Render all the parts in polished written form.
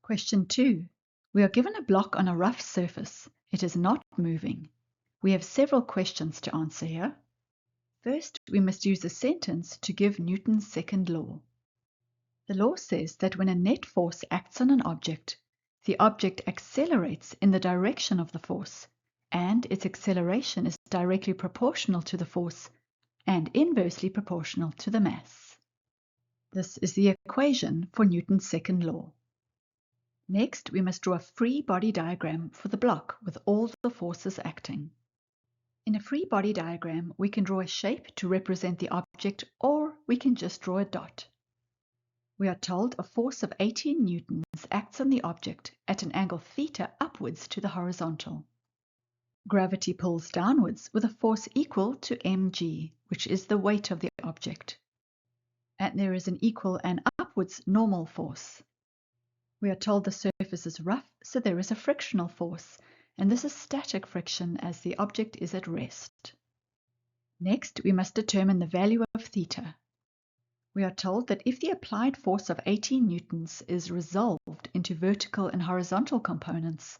Question 2. We are given a block on a rough surface. It is not moving. We have several questions to answer here. First, we must use a sentence to give Newton's second law. The law says that when a net force acts on an object, the object accelerates in the direction of the force, and its acceleration is directly proportional to the force and inversely proportional to the mass. This is the equation for Newton's second law. Next, we must draw a free body diagram for the block with all the forces acting. In a free body diagram, we can draw a shape to represent the object, or we can just draw a dot. We are told a force of 18 newtons acts on the object at an angle theta upwards to the horizontal. Gravity pulls downwards with a force equal to mg, which is the weight of the object. And there is an equal and upwards normal force. We are told the surface is rough, so there is a frictional force, and this is static friction as the object is at rest. Next, we must determine the value of theta. We are told that if the applied force of 18 newtons is resolved into vertical and horizontal components,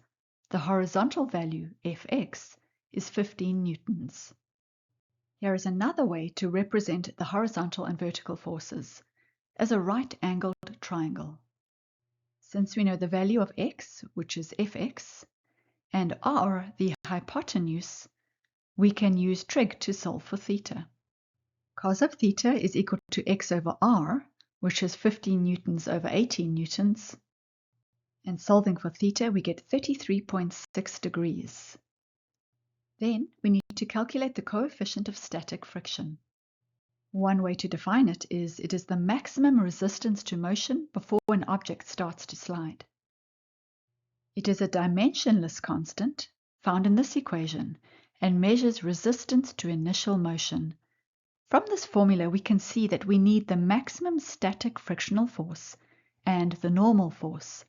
the horizontal value, Fx, is 15 newtons. Here is another way to represent the horizontal and vertical forces, as a right-angled triangle. Since we know the value of x, which is Fx, and r, the hypotenuse, we can use trig to solve for theta. Cos of theta is equal to x over r, which is 15 newtons over 18 newtons. And solving for theta, we get 33.6 degrees. Then we need to calculate the coefficient of static friction. One way to define it is the maximum resistance to motion before an object starts to slide. It is a dimensionless constant found in this equation and measures resistance to initial motion. From this formula, we can see that we need the maximum static frictional force and the normal force.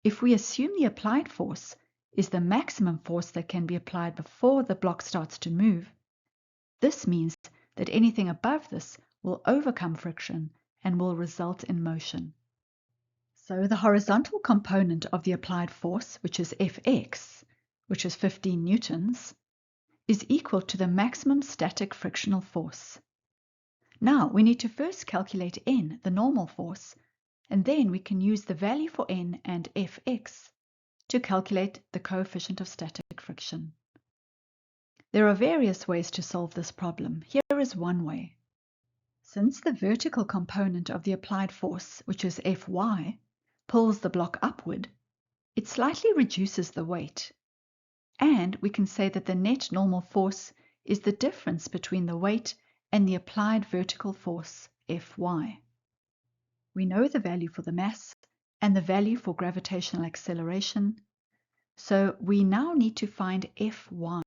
If we assume the applied force is the maximum force that can be applied before the block starts to move, this means that anything above this will overcome friction and will result in motion. So the horizontal component of the applied force, which is Fx, which is 15 newtons, is equal to the maximum static frictional force. Now we need to first calculate N, the normal force, and then we can use the value for N and Fx to calculate the coefficient of static friction. There are various ways to solve this problem. Here is one way. Since the vertical component of the applied force, which is Fy, pulls the block upward, it slightly reduces the weight. And we can say that the net normal force is the difference between the weight and the applied vertical force, Fy. We know the value for the mass and the value for gravitational acceleration, so we now need to find Fy.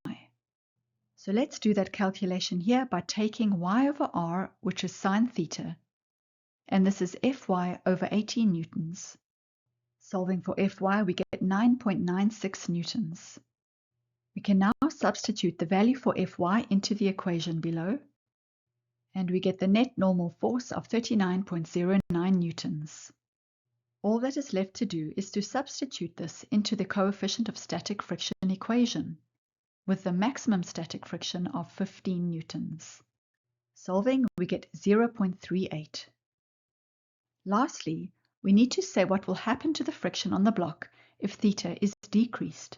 So let's do that calculation here by taking y over r, which is sine theta, and this is Fy over 18 newtons. Solving for Fy, we get 9.96 newtons. We can now substitute the value for Fy into the equation below, and we get the net normal force of 39.09 newtons. All that is left to do is to substitute this into the coefficient of static friction equation, with the maximum static friction of 15 newtons. Solving, we get 0.38. Lastly, we need to say what will happen to the friction on the block if theta is decreased.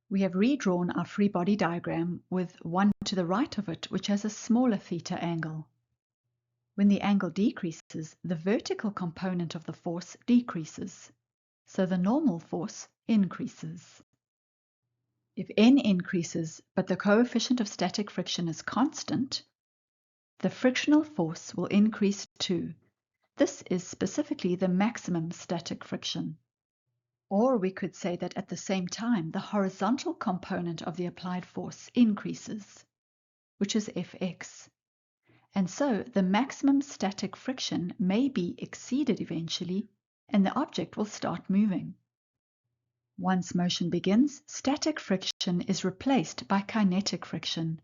We have redrawn our free body diagram with one to the right of it, which has a smaller theta angle. When the angle decreases, the vertical component of the force decreases, so the normal force increases. If N increases, but the coefficient of static friction is constant, the frictional force will increase too. This is specifically the maximum static friction. Or we could say that at the same time, the horizontal component of the applied force increases, which is Fx. And so the maximum static friction may be exceeded eventually, and the object will start moving. Once motion begins, static friction is replaced by kinetic friction,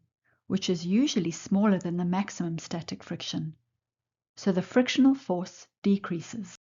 which is usually smaller than the maximum static friction. So the frictional force decreases.